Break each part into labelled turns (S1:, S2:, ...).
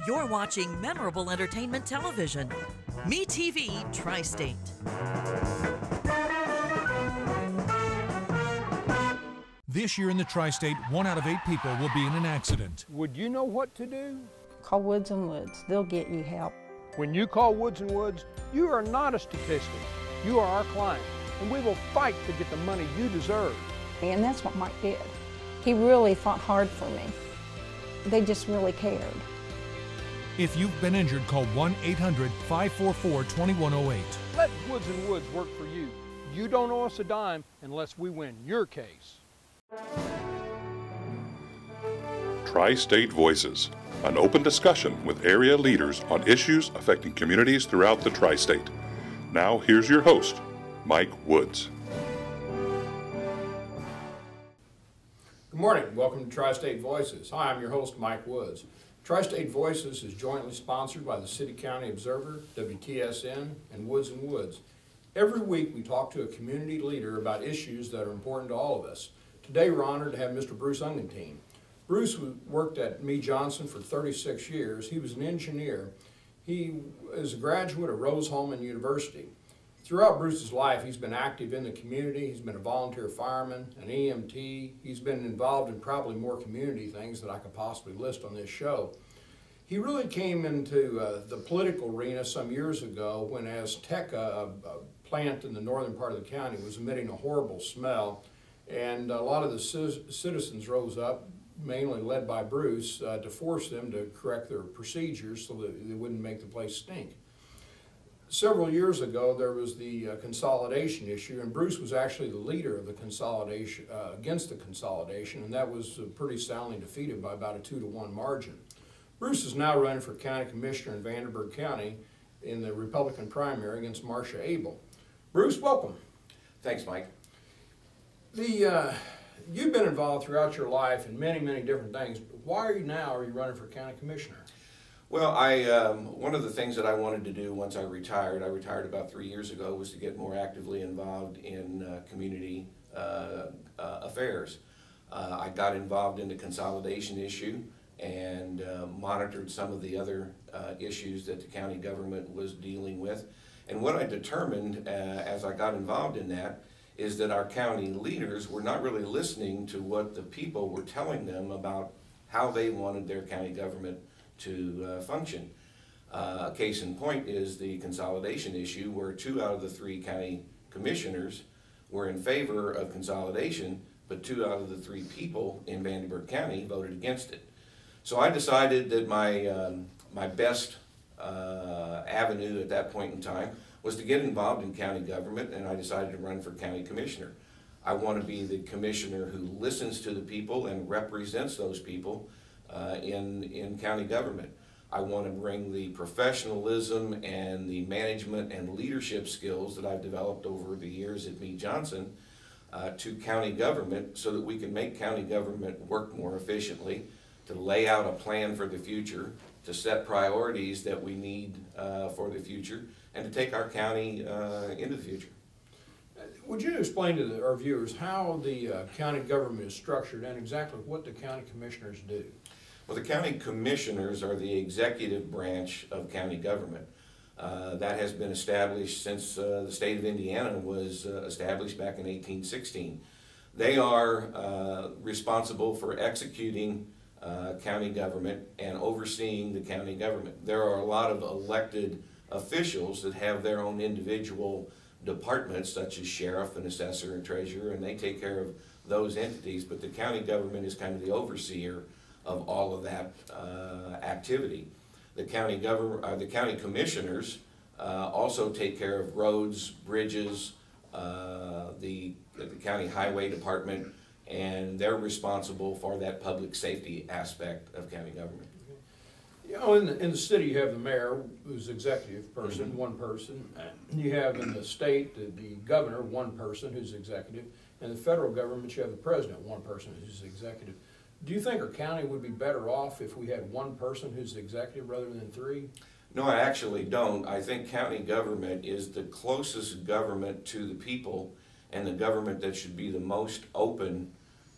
S1: You're watching memorable entertainment television. MeTV Tri-State.
S2: This year in the Tri-State, 1 out of 8 people will be in an accident.
S3: Would you know what to do?
S4: Call Woods & Woods. They'll get you help.
S3: When you call Woods & Woods, you are not a statistic. You are our client, and we will fight to get the money you deserve.
S4: And that's what Mike did. He really fought hard for me. They just really cared.
S2: If you've been injured, call 1-800-544-2108.
S3: Let Woods & Woods work for you. You don't owe us a dime unless we win your case.
S5: Tri-State Voices, an open discussion with area leaders on issues affecting communities throughout the Tri-State. Now here's your host, Mike Woods.
S6: Good morning. Welcome to Tri-State Voices. Hi, I'm your host, Mike Woods. Tri-State Voices is jointly sponsored by the City County Observer, WTSN, and Woods & Woods. Every week we talk to a community leader about issues that are important to all of us. Today we're honored to have Mr. Bruce Ungethiem. Bruce worked at Me Johnson for 36 years. He was an engineer. He is a graduate of Rose-Hulman University. Throughout Bruce's life, he's been active in the community. He's been a volunteer fireman, an EMT. He's been involved in probably more community things that I could possibly list on this show. He really came into the political arena some years ago when Azteca, a plant in the northern part of the county, was emitting a horrible smell. And a lot of the citizens rose up, mainly led by Bruce, to force them to correct their procedures so that they wouldn't make the place stink. Several years ago, there was the consolidation issue, and Bruce was actually the leader of the consolidation, against the consolidation, and that was pretty soundly defeated by about a 2-to-1 margin. Bruce is now running for county commissioner in Vanderburgh County in the Republican primary against Marcia Abel. Bruce, welcome.
S7: Thanks, Mike.
S6: You've been involved throughout your life in many, many different things. Why are you running for county commissioner?
S7: Well, one of the things that I wanted to do once I retired about 3 years ago, was to get more actively involved in community affairs. I got involved in the consolidation issue and monitored some of the other issues that the county government was dealing with. And what I determined as I got involved in that is that our county leaders were not really listening to what the people were telling them about how they wanted their county government to function. A case in point is the consolidation issue, where 2 out of the 3 county commissioners were in favor of consolidation, but 2 out of the 3 people in Vanderburgh County voted against it. So I decided that my best avenue at that point in time was to get involved in county government, and I decided to run for county commissioner. I want to be the commissioner who listens to the people and represents those people in county government. I want to bring the professionalism and the management and leadership skills that I've developed over the years at Me Johnson to county government, so that we can make county government work more efficiently, to lay out a plan for the future, to set priorities that we need for the future, and to take our county into the future.
S6: Would you explain to our viewers how the county government is structured and exactly what the county commissioners do?
S7: Well, the county commissioners are the executive branch of county government. That has been established since the state of Indiana was established back in 1816. They are responsible for executing county government and overseeing the county government. There are a lot of elected officials that have their own individual departments, such as sheriff and assessor and treasurer, and they take care of those entities, but the county government is kind of the overseer of all of that activity. The county commissioners also take care of roads, bridges, the county highway department, and they're responsible for that public safety aspect of county government.
S6: You know, in the city you have the mayor, who's executive person,
S7: Mm-hmm.
S6: one person. You have in the state the governor, one person who's executive. And the federal government, you have the president, one person who's executive. Do you think our county would be better off if we had one person who's executive rather than 3?
S7: No, I actually don't. I think county government is the closest government to the people, and the government that should be the most open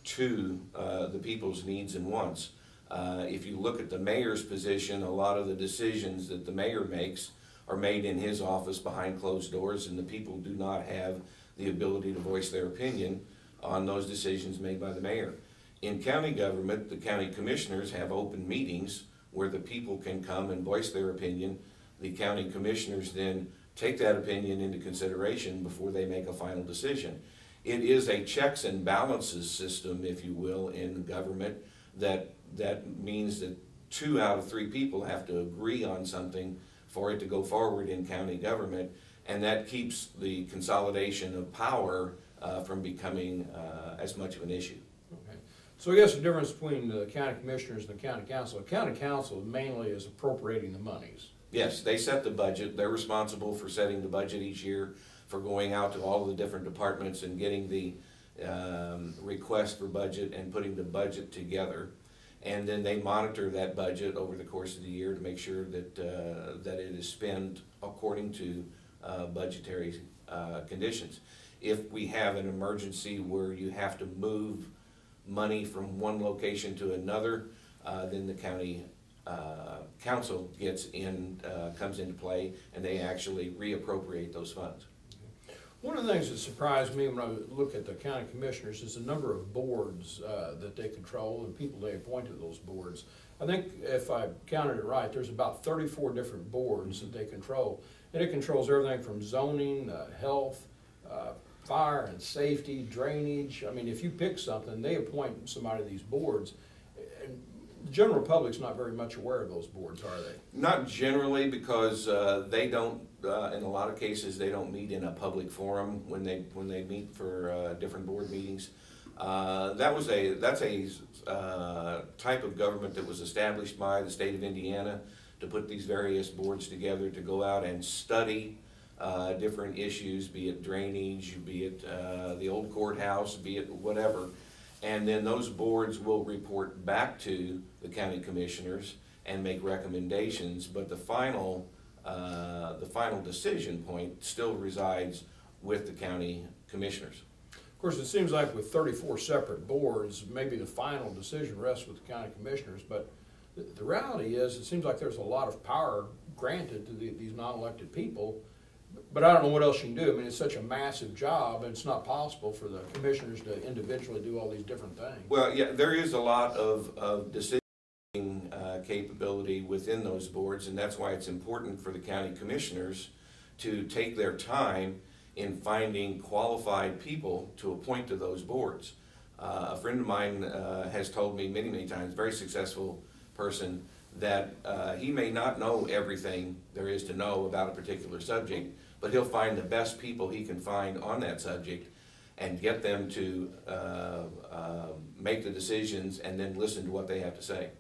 S7: to the people's needs and wants. If you look at the mayor's position, a lot of the decisions that the mayor makes are made in his office behind closed doors, and the people do not have the ability to voice their opinion on those decisions made by the mayor. In county government, the county commissioners have open meetings where the people can come and voice their opinion. The county commissioners then take that opinion into consideration before they make a final decision. It is a checks and balances system, if you will, in government that means that 2 out of 3 people have to agree on something for it to go forward in county government, and that keeps the consolidation of power from becoming as much of an issue.
S6: Okay. So I guess the difference between the county commissioners and the county council mainly is appropriating the monies.
S7: Yes, they set the budget. They're responsible for setting the budget each year, for going out to all of the different departments and getting the request for budget and putting the budget together. And then they monitor that budget over the course of the year to make sure that that it is spent according to budgetary conditions. If we have an emergency where you have to move money from one location to another, then the county council comes into play, and they actually reappropriate those funds.
S6: One of the things that surprised me when I look at the county commissioners is the number of boards that they control and people they appoint to those boards. I think if I counted it right, there's about 34 different boards that they control. And it controls everything from zoning, health, fire and safety, drainage. I mean, if you pick something, they appoint somebody to these boards. And the general public's not very much aware of those boards, are they?
S7: Not generally, because they don't, in a lot of cases, they don't meet in a public forum when they meet for different board meetings. That's a type of government that was established by the state of Indiana to put these various boards together to go out and study different issues, be it drainage, be it the old courthouse, be it whatever. And then those boards will report back to the county commissioners and make recommendations, but the final decision point still resides with the county commissioners.
S6: Of course, it seems like with 34 separate boards, maybe the final decision rests with the county commissioners, but the reality is it seems like there's a lot of power granted to these non-elected people. But I don't know what else you can do. I mean, it's such a massive job, and it's not possible for the commissioners to individually do all these different things.
S7: Well, yeah, there is a lot of decision capability within those boards, and that's why it's important for the county commissioners to take their time in finding qualified people to appoint to those boards. A friend of mine has told me many, many times, very successful person, that he may not know everything there is to know about a particular subject, but he'll find the best people he can find on that subject and get them to make the decisions and then listen to what they have to say.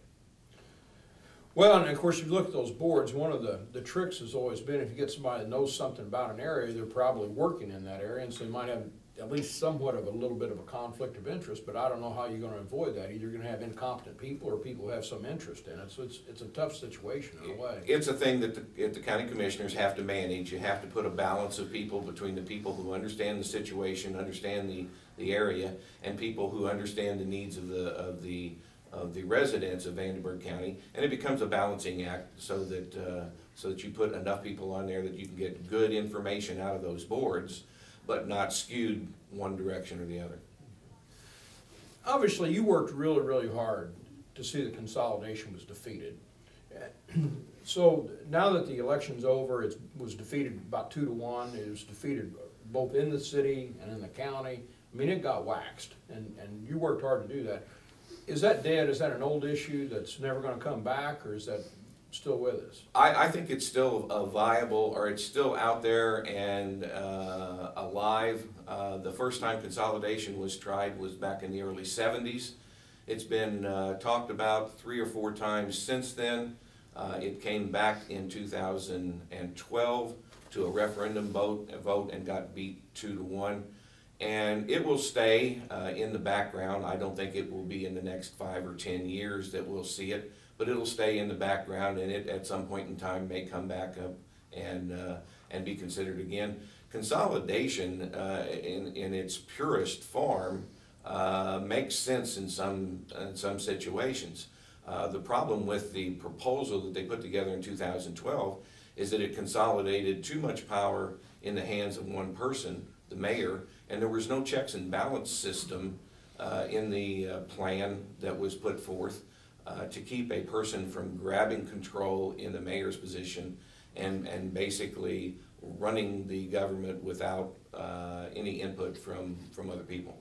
S6: Well, and of course, if you look at those boards, one of the tricks has always been if you get somebody that knows something about an area, they're probably working in that area, and so they might have at least somewhat of a little bit of a conflict of interest, but I don't know how you're going to avoid that. Either you're going to have incompetent people or people who have some interest in it, so it's a tough situation in a way.
S7: It's a thing that the county commissioners have to manage. You have to put a balance of people between the people who understand the situation, understand the area, and people who understand the needs of the residents of Vandenberg County, and it becomes a balancing act so that you put enough people on there that you can get good information out of those boards, but not skewed one direction or the other.
S6: Obviously, you worked really, really hard to see the consolidation was defeated. So now that the election's over, it was defeated about 2-1. It was defeated both in the city and in the county. I mean, it got waxed, and you worked hard to do that. Is that dead? Is that an old issue that's never going to come back, or is that still with us?
S7: I think it's still viable, or it's still out there and alive. The first time consolidation was tried was back in the early 70s. It's been talked about 3 or 4 times since then. It came back in 2012 to a referendum vote and got beat 2-1. And it will stay in the background. I don't think it will be in the next 5 or 10 years that we'll see it, but it'll stay in the background, and it at some point in time may come back up and be considered again. Consolidation in its purest form makes sense in some situations. The problem with the proposal that they put together in 2012 is that it consolidated too much power in the hands of one person, the mayor, and there was no checks and balance system in the plan that was put forth to keep a person from grabbing control in the mayor's position and basically running the government without any input from other people.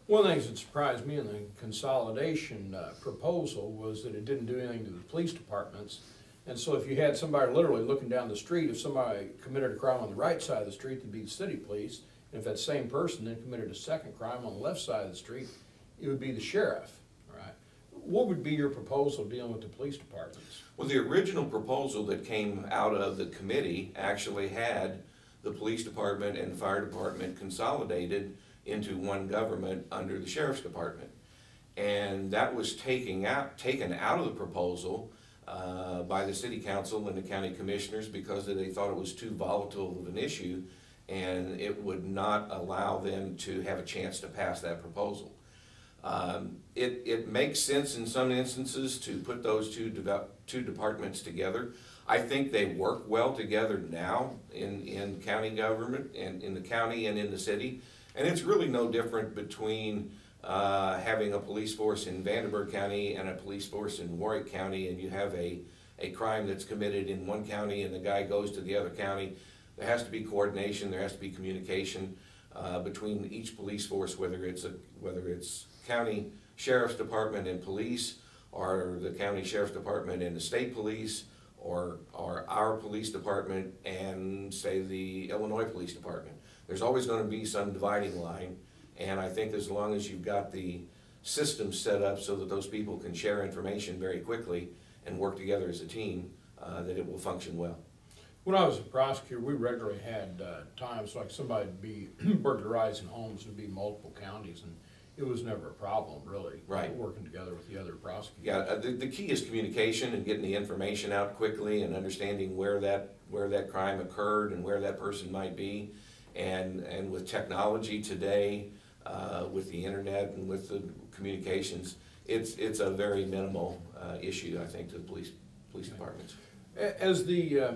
S6: One of the things that surprised me in the consolidation proposal was that it didn't do anything to the police departments. And so if you had somebody literally looking down the street, if somebody committed a crime on the right side of the street, there'd be the city police. And if that same person then committed a second crime on the left side of the street, it would be the sheriff. Right? What would be your proposal dealing with the police departments?
S7: Well, the original proposal that came out of the committee actually had the police department and fire department consolidated into one government under the sheriff's department. And that was taken out of the proposal by the city council and the county commissioners because they thought it was too volatile of an issue and it would not allow them to have a chance to pass that proposal. It makes sense in some instances to put those two departments together. I think they work well together now in county government and in the county and in the city. And it's really no different between having a police force in Vanderburgh County and a police force in Warwick County, and you have a crime that's committed in one county and the guy goes to the other county. There has to be coordination, there has to be communication between each police force, whether it's county sheriff's department and police, or the county sheriff's department and the state police, or our police department and, say, the Illinois Police Department. There's always going to be some dividing line, and I think as long as you've got the system set up so that those people can share information very quickly and work together as a team, that it will function well.
S6: When I was a prosecutor, we regularly had times like somebody would be burglarizing homes, would be multiple counties, and it was never a problem, really.
S7: Right.
S6: Working together with the other prosecutors.
S7: Yeah, the key is communication and getting the information out quickly and understanding where that crime occurred and where that person might be. And with technology today, with the internet and with the communications, it's a very minimal issue, I think, to the police departments.
S6: As the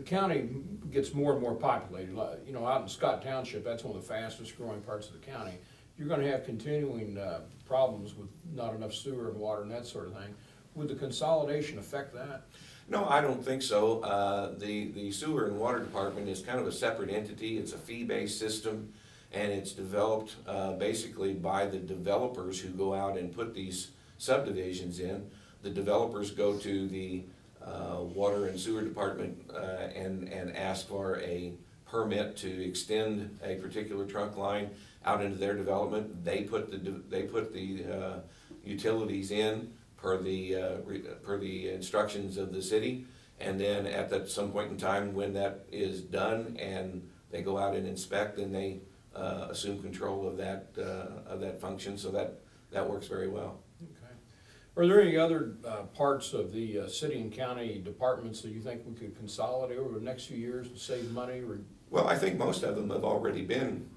S6: county gets more and more populated, you know, out in Scott Township, that's one of the fastest growing parts of the county. You're going to have continuing problems with not enough sewer and water and that sort of thing. Would the consolidation affect that?
S7: No, I don't think so. The sewer and water department is kind of a separate entity. It's a fee-based system, and it's developed basically by the developers who go out and put these subdivisions in. The developers go to the water and sewer department and ask for a permit to extend a particular trunk line out into their development. They put the utilities in per the instructions of the city, and then at some point in time when that is done and they go out and inspect, then they assume control of that function. So that works very well.
S6: Okay. Are there any other parts of the city and county departments that you think we could consolidate over the next few years to save money?
S7: Well, I think most of them have already been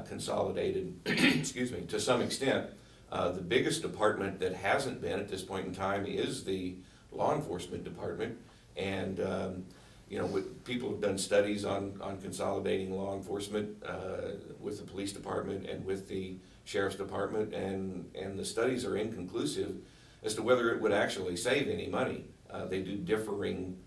S7: consolidated, excuse me, to some extent. The biggest department that hasn't been at this point in time is the law enforcement department. And, you know, people have done studies on consolidating law enforcement with the police department and with the sheriff's department, and the studies are inconclusive as to whether it would actually save any money. They do differing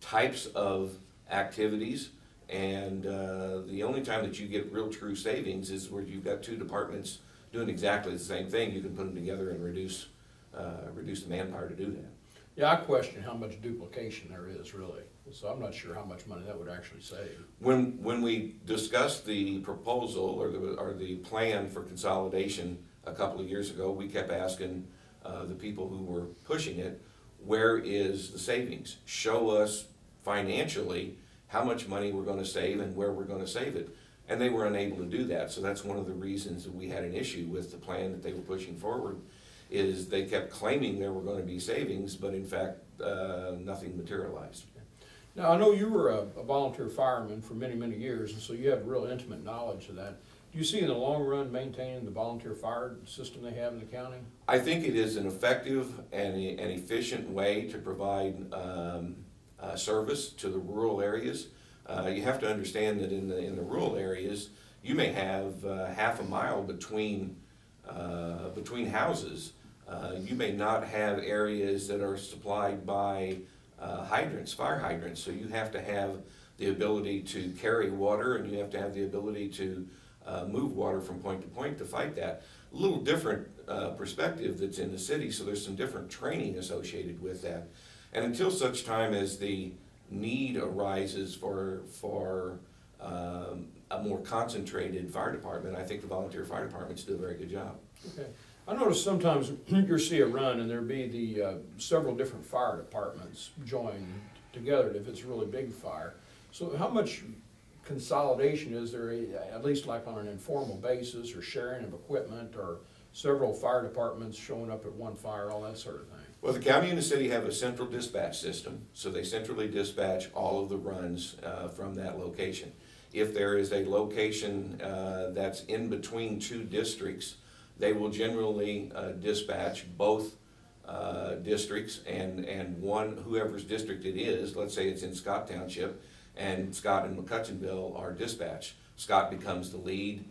S7: types of activities, and the only time that you get real true savings is where you've got two departments doing exactly the same thing. You can put them together and reduce the manpower to do that.
S6: Yeah, I question how much duplication there is, really. So I'm not sure how much money that would actually save.
S7: When we discussed the proposal or the plan for consolidation a couple of years ago, we kept asking the people who were pushing it, where is the savings? Show us financially how much money we're going to save and where we're going to save it. And they were unable to do that. So that's one of the reasons that we had an issue with the plan that they were pushing forward, is they kept claiming there were going to be savings, but in fact, nothing materialized. Now,
S6: I know you were a volunteer fireman for many, many years, and so you have real intimate knowledge of that. Do you see in the long run maintaining the volunteer fire system they have in the county?
S7: I think it is an effective and an efficient way to provide service to the rural areas. You have to understand that in the rural areas, you may have half a mile between houses. You may not have areas that are supplied by hydrants, fire hydrants. So you have to have the ability to carry water, and you have to have the ability to move water from point to point to fight that. A little different perspective that's in the city, so there's some different training associated with that. And until such time as the need arises for a more concentrated fire department, I think the volunteer fire departments do a very good job.
S6: Okay. I notice sometimes you'll see a run and there'll be the several different fire departments join together if it's a really big fire. So how much consolidation is there, at least like on an informal basis, or sharing of equipment, or several fire departments showing up at one fire, all that sort of thing?
S7: Well, the county and the city have a central dispatch system, so they centrally dispatch all of the runs from that location. If there is a location that's in between two districts, they will generally dispatch both districts and whoever's district it is. Let's say it's in Scott Township, and Scott and McCutcheonville are dispatched. Scott becomes the lead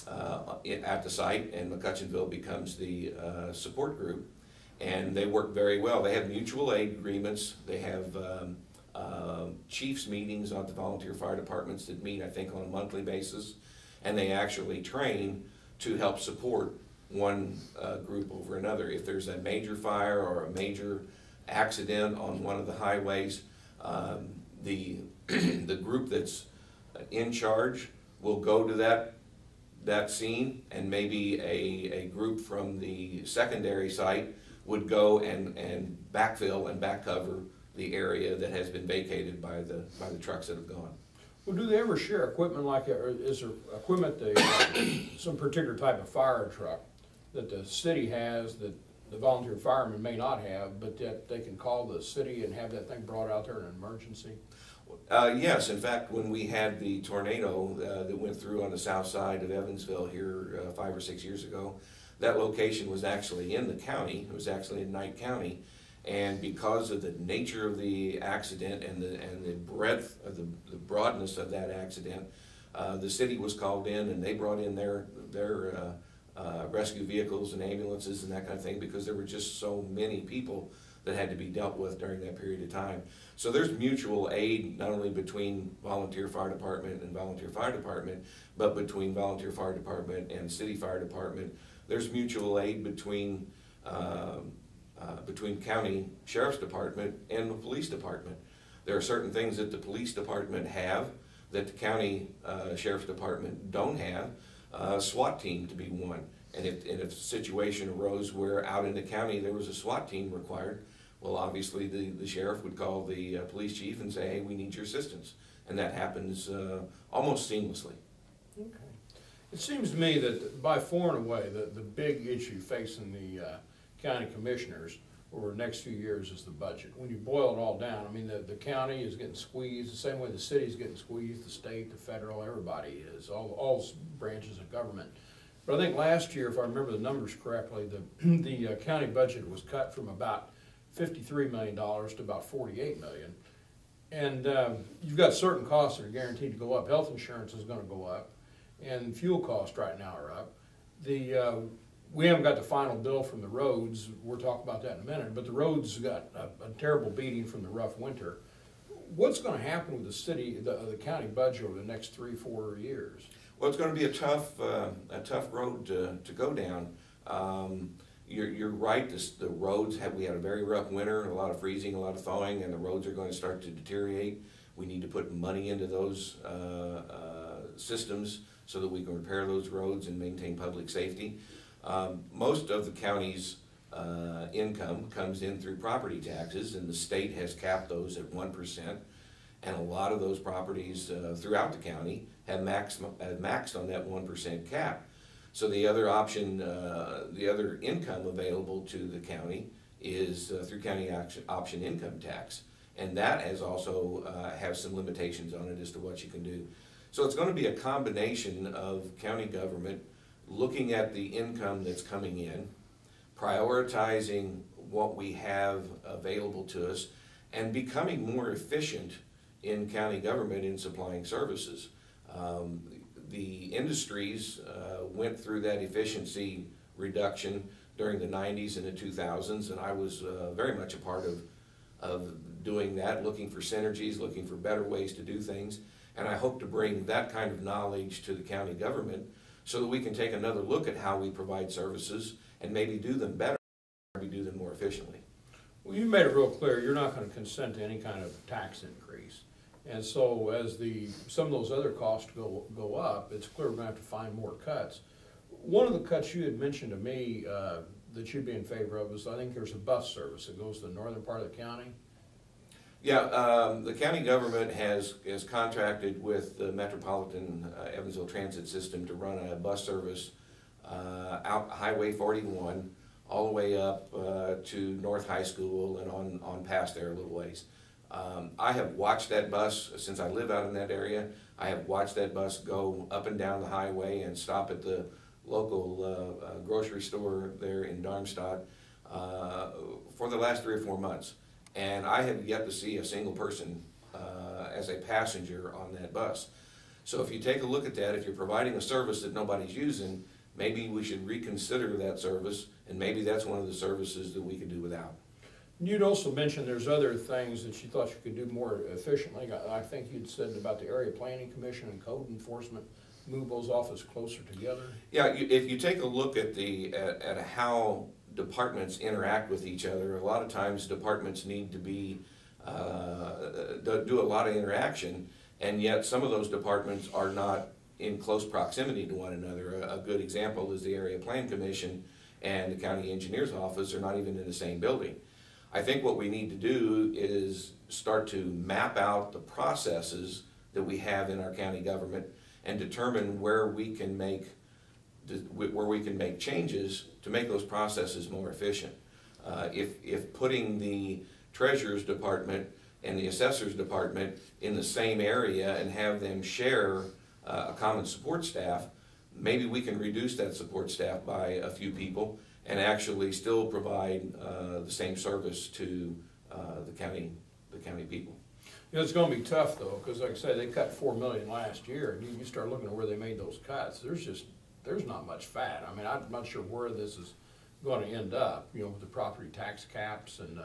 S7: at the site, and McCutcheonville becomes the support group. And they work very well. They have mutual aid agreements. They have chiefs meetings on the volunteer fire departments that meet, I think, on a monthly basis. And they actually train to help support one group over another. If there's a major fire or a major accident on one of the highways, the group that's in charge will go to that scene, and maybe a group from the secondary site would go and backfill and back cover the area that has been vacated by the trucks that have gone.
S6: Well, do they ever share equipment like that, or is there equipment, some particular type of fire truck that the city has that the volunteer firemen may not have, but that they can call the city and have that thing brought out there in an emergency?
S7: Yes, in fact, when we had the tornado that went through on the south side of Evansville here 5 or 6 years ago, that location was actually in the county. It was actually in Knight County, and because of the nature of the accident and the breadth of the broadness of that accident, the city was called in, and they brought in their rescue vehicles and ambulances and that kind of thing, because there were just so many people that had to be dealt with during that period of time. So there's mutual aid, not only between volunteer fire department and volunteer fire department, but between volunteer fire department and city fire department. There's mutual aid between county sheriff's department and the police department. There are certain things that the police department have that the county sheriff's department don't have. SWAT team to be one. And if a situation arose where out in the county there was a SWAT team required, well, obviously the sheriff would call the police chief and say, hey, we need your assistance. And that happens almost seamlessly.
S6: Okay. It seems to me that by far and away the big issue facing the county commissioners over the next few years is the budget. When you boil it all down, I mean, the county is getting squeezed the same way the city is getting squeezed, the state, the federal, everybody is, all branches of government. But I think last year, if I remember the numbers correctly, the county budget was cut from about $53 million to about $48 million. And you've got certain costs that are guaranteed to go up. Health insurance is going to go up, and fuel costs right now are up. We haven't got the final bill from the roads. We'll talk about that in a minute. But the roads got a terrible beating from the rough winter. What's going to happen with the city, the county budget over the next 3-4 years?
S7: Well, it's going to be a tough road to go down. You're right. The roads we had a very rough winter, a lot of freezing, a lot of thawing, and the roads are going to start to deteriorate. We need to put money into those systems so that we can repair those roads and maintain public safety. Most of the county's income comes in through property taxes, and the state has capped those at 1%. And a lot of those properties throughout the county have maxed on that 1% cap. So the other option, the other income available to the county is through county option income tax. And that has also have some limitations on it as to what you can do. So it's going to be a combination of county government looking at the income that's coming in, prioritizing what we have available to us, and becoming more efficient in county government in supplying services. The industries went through that efficiency reduction during the 90s and the 2000s, and I was very much a part of doing that, looking for synergies, looking for better ways to do things. And I hope to bring that kind of knowledge to the county government so that we can take another look at how we provide services and maybe do them better, maybe do them more efficiently.
S6: Well, you made it real clear you're not going to consent to any kind of tax increase. And so as some of those other costs go up, it's clear we're going to have to find more cuts. One of the cuts you had mentioned to me that you'd be in favor of is, I think there's a bus service that goes to the northern part of the county.
S7: Yeah, the county government has contracted with the Metropolitan Evansville Transit System to run a bus service out Highway 41 all the way up to North High School and on past there a little ways. I have watched that bus since I live out in that area. I have watched that bus go up and down the highway and stop at the local grocery store there in Darmstadt for the last 3 or 4 months. And I have yet to see a single person as a passenger on that bus. So if you take a look at that, if you're providing a service that nobody's using, maybe we should reconsider that service, and maybe that's one of the services that we could do without.
S6: You'd also mentioned there's other things that you thought you could do more efficiently. I think you'd said about the Area Planning Commission and code enforcement, move those offices closer together. Yeah,
S7: if you take a look at at how departments interact with each other, a lot of times departments need to be do a lot of interaction, and yet some of those departments are not in close proximity to one another. A good example is the Area Plan Commission and the County Engineer's Office are not even in the same building. I think what we need to do is start to map out the processes that we have in our county government and determine where we can make changes to make those processes more efficient. If putting the Treasurer's Department and the Assessor's Department in the same area and have them share a common support staff, maybe we can reduce that support staff by a few people and actually still provide the same service to the county people.
S6: You know, it's going to be tough though, because like I say, they cut $4 million last year, and you start looking at where they made those cuts. There's not much fat. I mean, I'm not sure where this is going to end up. You know, with the property tax caps and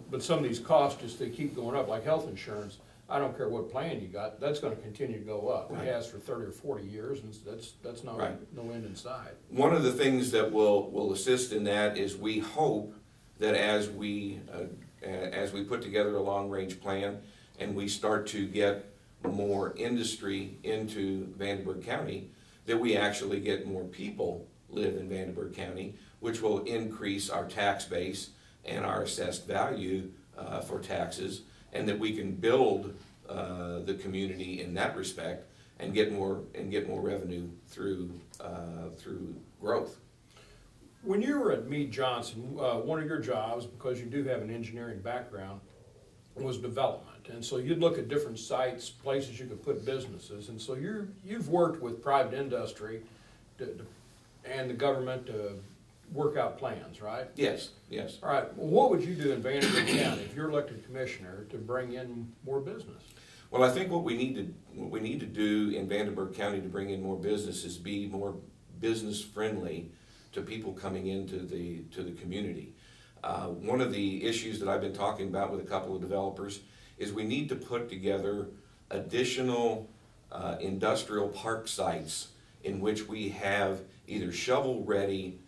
S6: but some of these costs just they keep going up, like health insurance. I don't care what plan you got, that's going to continue to go up. Right. It has for 30 or 40 years, and that's no end in sight.
S7: One of the things that will assist in that is we hope that as we put together a long-range plan and we start to get more industry into Vandenberg County, that we actually get more people live in Vandenberg County, which will increase our tax base and our assessed value for taxes, and that we can build the community in that respect and get more revenue through growth.
S6: When you were at Meade Johnson, one of your jobs, because you do have an engineering background, was development, and so you'd look at different sites, places you could put businesses, and so you've worked with private industry and the government to work out plans, right?
S7: Yes, yes.
S6: All right. Well, what would you do in Vandenberg County if you're elected commissioner to bring in more business?
S7: Well, I think what we need to do in Vandenberg County to bring in more business is be more business friendly to people coming into the community. One of the issues that I've been talking about with a couple of developers is we need to put together additional industrial park sites in which we have either shovel-ready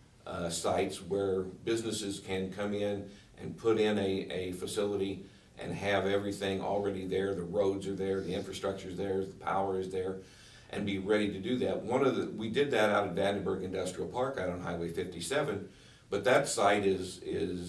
S7: sites where businesses can come in and put in a facility and have everything already there. The roads are there, the infrastructure is there, the power is there, and be ready to do that. We did that out at Vandenberg Industrial Park out on Highway 57, but that site is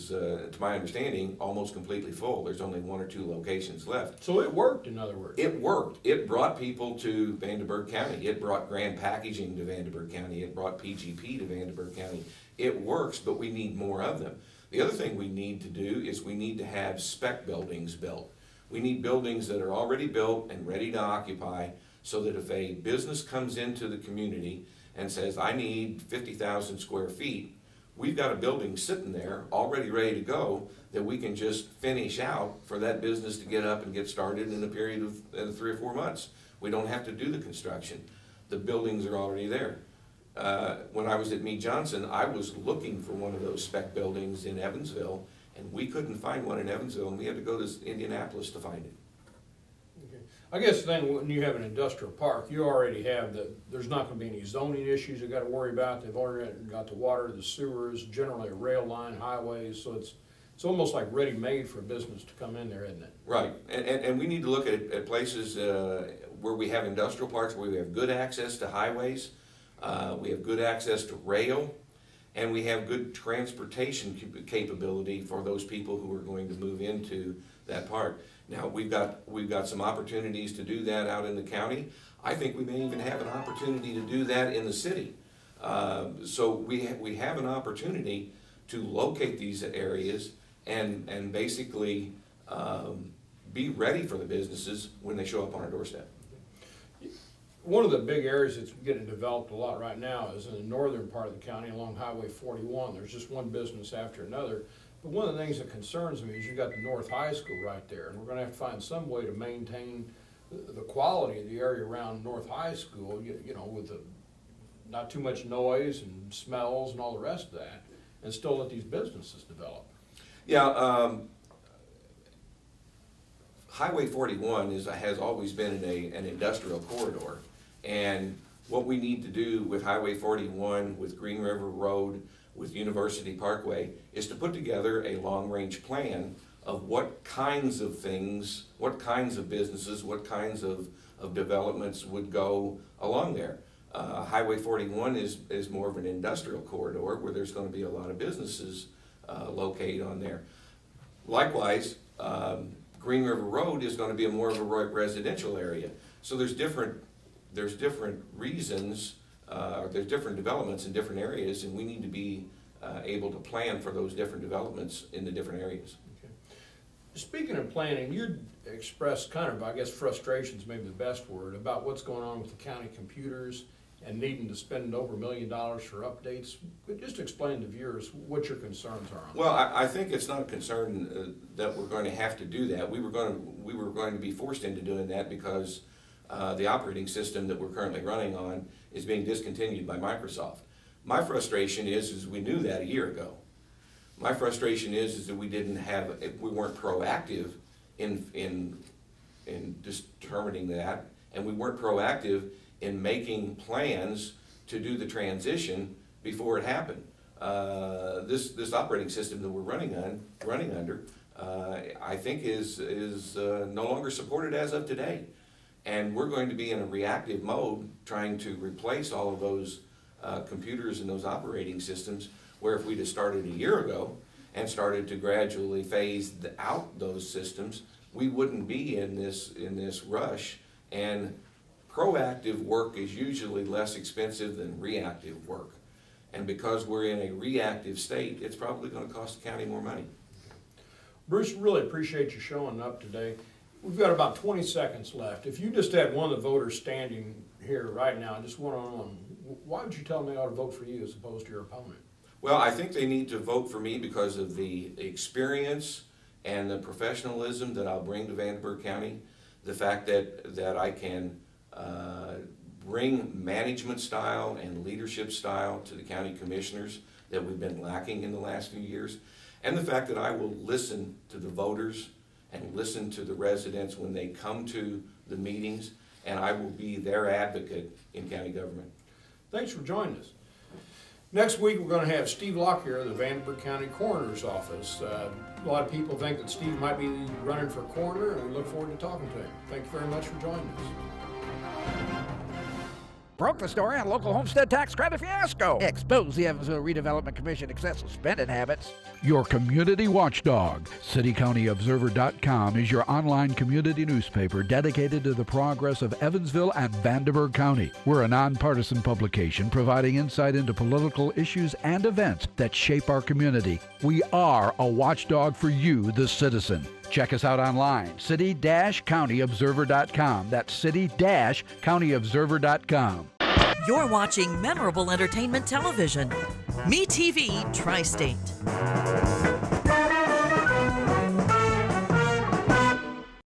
S7: to my understanding, almost completely full. There's only 1 or 2 locations left.
S6: So it worked, in other words.
S7: It worked. It brought people to Vandenberg County. It brought Grand Packaging to Vandenberg County. It brought PGP to Vandenberg County. It works, but we need more of them. The other thing we need to do is we need to have spec buildings built. We need buildings that are already built and ready to occupy so that if a business comes into the community and says, I need 50,000 square feet, we've got a building sitting there already ready to go that we can just finish out for that business to get up and get started in a period of 3 or 4 months. We don't have to do the construction. The buildings are already there. When I was at Meade Johnson, I was looking for one of those spec buildings in Evansville, and we couldn't find one in Evansville, and we had to go to Indianapolis to find it.
S6: Okay. I guess then when you have an industrial park, you already have there's not going to be any zoning issues you've got to worry about. They've already got the water, the sewers, generally a rail line, highways, so it's almost like ready-made for a business to come in there, isn't it?
S7: Right, and we need to look at places where we have industrial parks, where we have good access to highways, we have good access to rail, and we have good transportation capability for those people who are going to move into that park. Now, we've got some opportunities to do that out in the county. I think we may even have an opportunity to do that in the city. So we have an opportunity to locate these areas and basically be ready for the businesses when they show up on our doorstep.
S6: One of the big areas that's getting developed a lot right now is in the northern part of the county along Highway 41. There's just one business after another. But one of the things that concerns me is you've got the North High School right there, and we're going to have to find some way to maintain the quality of the area around North High School, you know, with not too much noise and smells and all the rest of that, and still let these businesses develop.
S7: Yeah, Highway 41 has always been an industrial corridor, and what we need to do with Highway 41, with Green River Road, with University Parkway, is to put together a long-range plan of what kinds of things, what kinds of businesses, what kinds of developments would go along there. Highway 41 is more of an industrial corridor where there's going to be a lot of businesses located on there. Likewise, Green River Road is going to be more of a residential area. So there's different reasons, there's different developments in different areas, and we need to be able to plan for those different developments in the different areas.
S6: Okay. Speaking of planning, you'd expressed kind of, I guess, frustrations, maybe the best word, about what's going on with the county computers and needing to spend over $1 million for updates. But just explain to viewers what your concerns are on that.
S7: Well, I think it's not a concern that we're going to have to do that. We were going to be forced into doing that because the operating system that we're currently running on is being discontinued by Microsoft. My frustration is we knew that a year ago. My frustration is that we weren't proactive in determining that, and we weren't proactive in making plans to do the transition before it happened. This operating system that we're running under, I think is no longer supported as of today. And we're going to be in a reactive mode trying to replace all of those computers and those operating systems, where if we'd have started a year ago and started to gradually phase out those systems, we wouldn't be in this rush. And proactive work is usually less expensive than reactive work. And because we're in a reactive state, it's probably going to cost the county more money.
S6: Bruce, really appreciate you showing up today. We've got about 20 seconds left. If you just had one of the voters standing here right now, just one-on-one, why would you tell them they ought to vote for you as opposed to your opponent?
S7: Well, I think they need to vote for me because of the experience and the professionalism that I'll bring to Vanderburgh County, the fact that I can bring management style and leadership style to the county commissioners that we've been lacking in the last few years, and the fact that I will listen to the voters and listen to the residents when they come to the meetings, and I will be their advocate in county government.
S6: Thanks for joining us. Next week we're going to have Steve Lockyer of the Vanderburgh County Coroner's Office. A lot of people think that Steve might be running for coroner, and we look forward to talking to him. Thank you very much for joining us.
S8: Broke the story on local homestead tax credit fiasco. Expose the Evansville Redevelopment Commission excessive spending habits.
S2: Your community watchdog. CityCountyObserver.com is your online community newspaper dedicated to the progress of Evansville and Vanderburgh County. We're a nonpartisan publication providing insight into political issues and events that shape our community. We are a watchdog for you, the citizen. Check us out online, city-countyobserver.com. That's city-countyobserver.com.
S1: You're watching memorable entertainment television. Me TV Tri-State.